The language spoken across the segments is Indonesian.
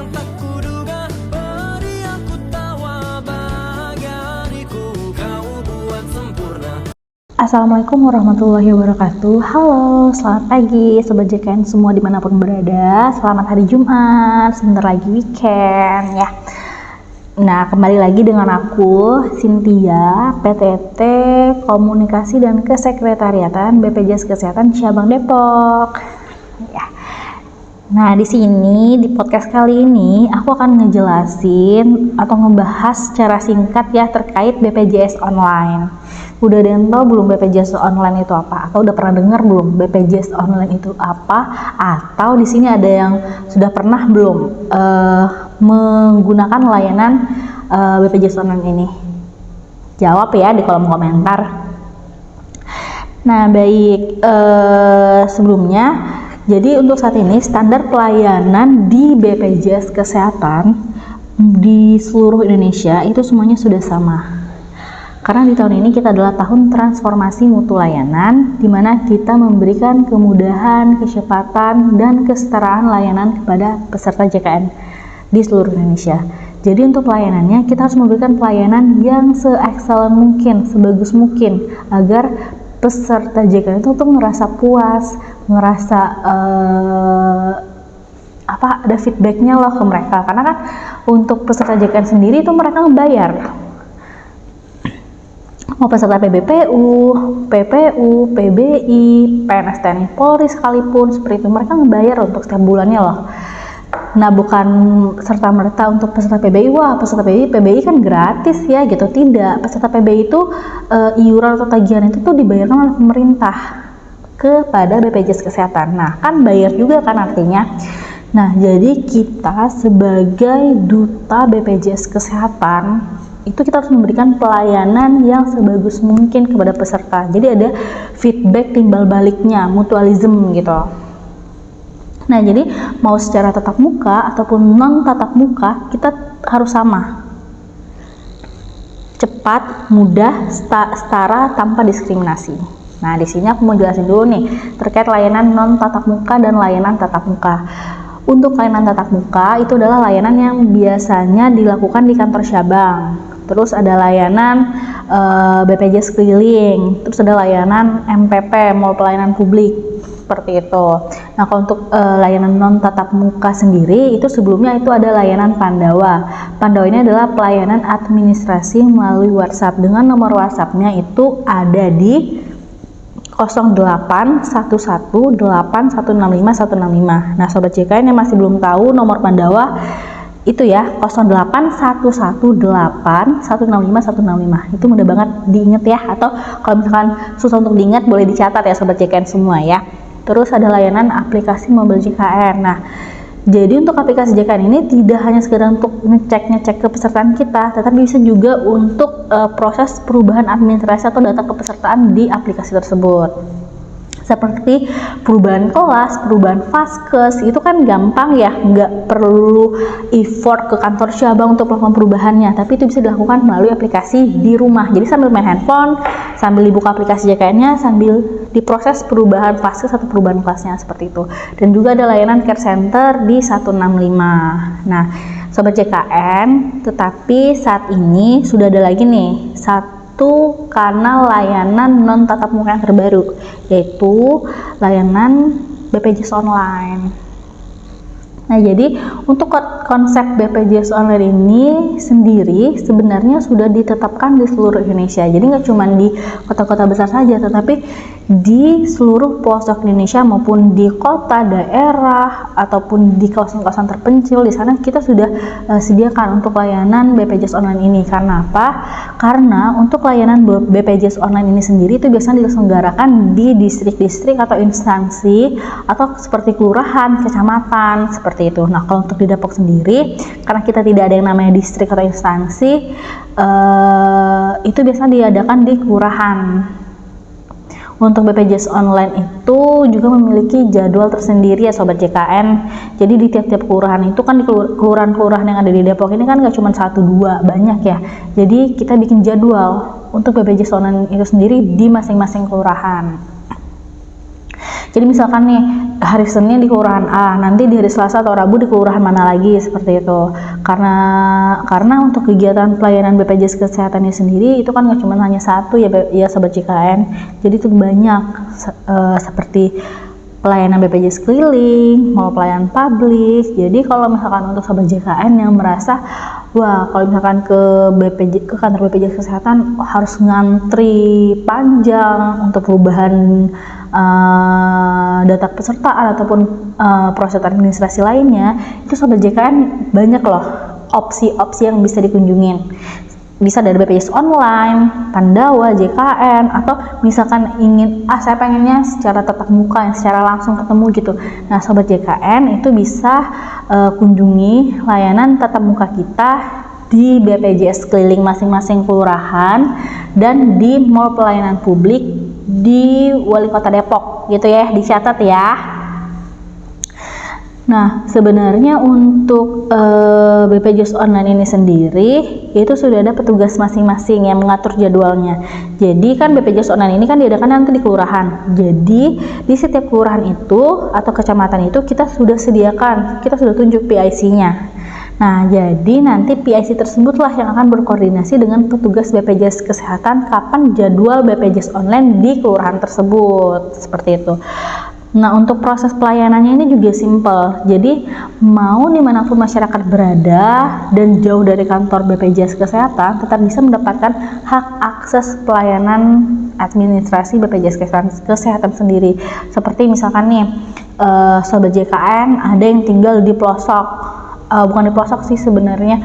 yang tak kuduga, beri aku tawa bahagia hariku, kau buat sempurna. Assalamualaikum warahmatullahi wabarakatuh. Halo, selamat pagi Sobat JKN semua dimanapun berada. Selamat hari Jumat, sebentar lagi weekend ya. Nah, kembali lagi dengan aku, Cynthia, PTT Komunikasi dan Kesekretariatan BPJS Kesehatan Cabang Depok. Ya. Nah, di sini di podcast kali ini aku akan ngejelasin atau ngebahas secara singkat ya terkait BPJS online. Udah ada yang tahu belum BPJS online itu apa? Atau udah pernah dengar belum BPJS online itu apa? Atau di sini ada yang sudah pernah belum menggunakan layanan BPJS online ini? Jawab ya di kolom komentar. Nah, baik, sebelumnya, jadi untuk saat ini standar pelayanan di BPJS Kesehatan di seluruh Indonesia itu semuanya sudah sama. Karena di tahun ini kita adalah tahun transformasi mutu layanan, di mana kita memberikan kemudahan, kecepatan, dan kesetaraan layanan kepada peserta JKN di seluruh Indonesia. Jadi untuk pelayanannya kita harus memberikan pelayanan yang se-excellent mungkin, sebagus mungkin, agar peserta JKN itu tuh ngerasa puas, ngerasa ada feedbacknya loh ke mereka. Karena kan untuk peserta JKN sendiri itu mereka ngebayar. Mau peserta PBPU, PPU, PBI, PNS TNI Polri sekalipun seperti itu, mereka ngebayar untuk setiap bulannya loh. Nah, bukan serta-merta untuk peserta PBI, wah peserta PBI kan gratis ya gitu, tidak. Peserta PBI itu iuran atau tagihan itu tuh dibayarkan oleh pemerintah kepada BPJS Kesehatan. Nah, kan bayar juga kan artinya. Nah, jadi kita sebagai duta BPJS Kesehatan itu kita harus memberikan pelayanan yang sebagus mungkin kepada peserta. Jadi ada feedback timbal baliknya, mutualism gitu. Nah, jadi mau secara tatap muka ataupun non tatap muka kita harus sama. Cepat, mudah, setara, tanpa diskriminasi. Nah, di sini aku mau jelasin dulu nih terkait layanan non tatap muka dan layanan tatap muka. Untuk layanan tatap muka itu adalah layanan yang biasanya dilakukan di kantor cabang. Terus ada layanan BPJS keliling, terus ada layanan MPP, Mall Pelayanan Publik, seperti itu. Nah, kalau untuk layanan non tatap muka sendiri, itu sebelumnya itu ada layanan Pandawa. Pandawa ini adalah pelayanan administrasi melalui WhatsApp. Dengan nomor WhatsApp-nya itu ada di 08118165 Nah, Sobat JKN yang masih belum tahu nomor Pandawa itu ya 08118165 Itu mudah banget diingat ya, atau kalau misalkan susah untuk diingat boleh dicatat ya Sobat JKN semua ya. Terus ada layanan aplikasi mobil JKN. Nah, jadi untuk aplikasi JKN ini tidak hanya sekedar untuk ngecek kepesertaan kita, tetapi bisa juga untuk proses perubahan administrasi atau data kepesertaan di aplikasi tersebut. Seperti perubahan kelas, perubahan vaskes, itu kan gampang ya, nggak perlu effort ke kantor cabang untuk melakukan perubahannya, tapi itu bisa dilakukan melalui aplikasi di rumah. Jadi sambil main handphone, sambil dibuka aplikasi JKN-nya, sambil diproses perubahan vaskes atau perubahan kelasnya seperti itu. Dan juga ada layanan care center di 165. Nah, Sobat JKN, tetapi saat ini sudah ada lagi nih satu kanal layanan non tatap muka yang terbaru, yaitu layanan BPJS online. Nah, jadi untuk konsep BPJS online ini sendiri sebenarnya sudah ditetapkan di seluruh Indonesia. Jadi nggak cuma di kota-kota besar saja, tetapi di seluruh pelosok Indonesia maupun di kota, daerah, ataupun di kawasan-kawasan terpencil. Di sana kita sudah sediakan untuk layanan BPJS online ini. Karena apa? Karena untuk layanan BPJS online ini sendiri itu biasanya diselenggarakan di distrik-distrik atau instansi atau seperti kelurahan, kecamatan, seperti itu. Nah, kalau untuk di Depok sendiri, karena kita tidak ada yang namanya distrik atau instansi, itu biasanya diadakan di kelurahan. Untuk BPJS online itu juga memiliki jadwal tersendiri ya Sobat JKN. Jadi di tiap-tiap kelurahan itu kan, di kelurahan-kelurahan yang ada di Depok ini kan gak cuma 1-2, banyak ya. Jadi kita bikin jadwal untuk BPJS online itu sendiri di masing-masing kelurahan. Jadi misalkan nih hari Senin di kelurahan A, nanti di hari Selasa atau Rabu di kelurahan mana lagi, seperti itu. Karena untuk kegiatan pelayanan BPJS Kesehatannya sendiri itu kan nggak cuma hanya satu ya Sobat JKN. Jadi itu banyak seperti pelayanan BPJS keliling, mau pelayanan publik. Jadi kalau misalkan untuk Sobat JKN yang merasa wah, kalau misalkan ke kantor BPJS Kesehatan harus ngantri panjang untuk perubahan data pesertaan ataupun proses administrasi lainnya, itu Sobat JKN banyak loh opsi-opsi yang bisa dikunjungin. Bisa dari BPJS Online, Pandawa, JKN, atau misalkan saya pengennya secara tatap muka, secara langsung ketemu gitu. Nah, Sobat JKN itu bisa kunjungi layanan tatap muka kita di BPJS keliling masing-masing kelurahan dan di mall pelayanan publik di Wali Kota Depok gitu ya, dicatat ya. Nah, sebenarnya untuk BPJS Online ini sendiri itu sudah ada petugas masing-masing yang mengatur jadwalnya. Jadi kan BPJS Online ini kan diadakan nanti di kelurahan. Jadi di setiap kelurahan itu atau kecamatan itu kita sudah tunjuk PIC-nya. Nah, jadi nanti PIC tersebutlah yang akan berkoordinasi dengan petugas BPJS Kesehatan kapan jadwal BPJS Online di kelurahan tersebut, seperti itu. Nah, untuk proses pelayanannya ini juga simpel. Jadi, mau dimanapun masyarakat berada dan jauh dari kantor BPJS Kesehatan, tetap bisa mendapatkan hak akses pelayanan administrasi BPJS Kesehatan sendiri. Seperti misalkan nih, Sobat JKN ada yang tinggal di pelosok, bukan di pelosok sih sebenarnya,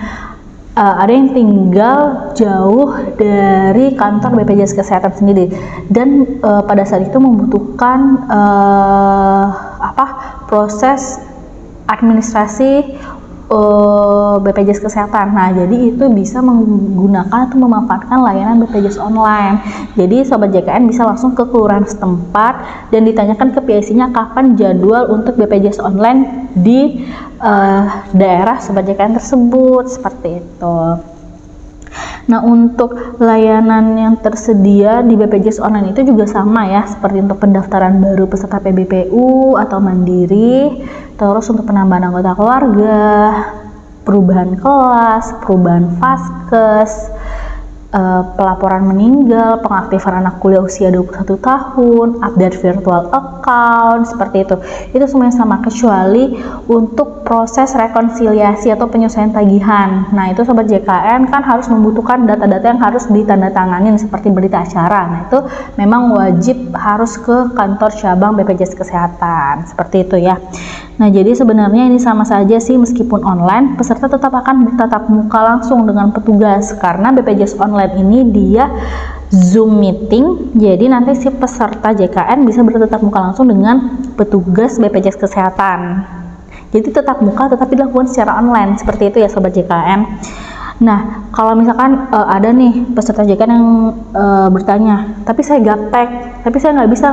ada yang tinggal jauh dari kantor BPJS Kesehatan sendiri dan pada saat itu membutuhkan proses administrasi BPJS Kesehatan. Nah, jadi itu bisa menggunakan atau memanfaatkan layanan BPJS Online. Jadi Sobat JKN bisa langsung ke kelurahan setempat dan ditanyakan ke PIC-nya kapan jadwal untuk BPJS Online di daerah Sobat JKN tersebut, seperti itu. Nah, untuk layanan yang tersedia di BPJS Online itu juga sama ya, seperti untuk pendaftaran baru peserta PBPU atau mandiri, terus untuk penambahan anggota keluarga, perubahan kelas, perubahan vaskes, pelaporan meninggal, pengaktifan anak kuliah usia 21 tahun, update virtual account, seperti itu. Itu semuanya sama kecuali untuk proses rekonsiliasi atau penyesuaian tagihan. Nah, itu Sobat JKN kan harus membutuhkan data-data yang harus ditandatanganin seperti berita acara. Nah, itu memang wajib harus ke kantor cabang BPJS Kesehatan, seperti itu ya. Nah, jadi sebenarnya ini sama saja sih, meskipun online, peserta tetap akan bertatap muka langsung dengan petugas karena BPJS Online ini dia Zoom meeting. Jadi nanti si peserta JKN bisa bertatap muka langsung dengan petugas BPJS Kesehatan. Jadi tetap muka tetapi dilakukan secara online, seperti itu ya Sobat JKN. Nah, kalau misalkan ada nih peserta JKN yang bertanya, tapi saya gaptek, tapi saya nggak bisa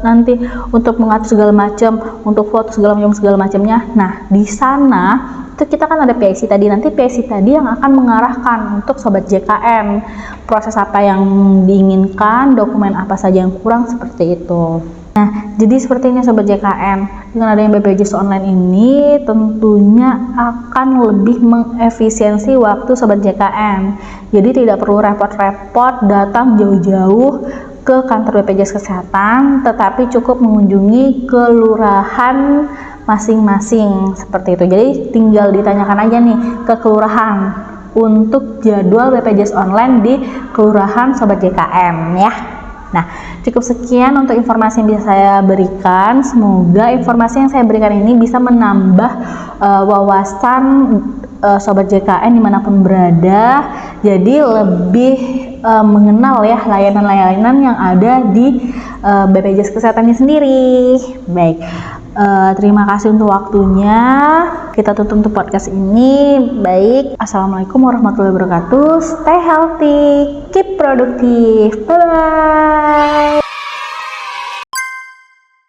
nanti untuk mengatur segala macam, untuk foto segala macamnya. Nah, di sana itu kita kan ada PIC tadi, nanti PIC tadi yang akan mengarahkan untuk Sobat JKN proses apa yang diinginkan, dokumen apa saja yang kurang, seperti itu. Nah, jadi seperti ini Sobat JKN, dengan adanya BPJS Online ini tentunya akan lebih mengefisiensi waktu Sobat JKN. Jadi tidak perlu repot-repot datang jauh-jauh ke kantor BPJS Kesehatan, tetapi cukup mengunjungi kelurahan masing-masing, seperti itu. Jadi tinggal ditanyakan aja nih ke kelurahan untuk jadwal BPJS Online di kelurahan Sobat JKN ya. Nah, cukup sekian untuk informasi yang bisa saya berikan. Semoga informasi yang saya berikan ini bisa menambah wawasan Sobat JKN dimanapun berada. Jadi lebih mengenal ya layanan-layanan yang ada di BPJS Kesehatannya sendiri. Baik, terima kasih untuk waktunya. Kita tutup untuk podcast ini. Baik, assalamualaikum warahmatullahi wabarakatuh. Stay healthy, keep produktif. Bye bye.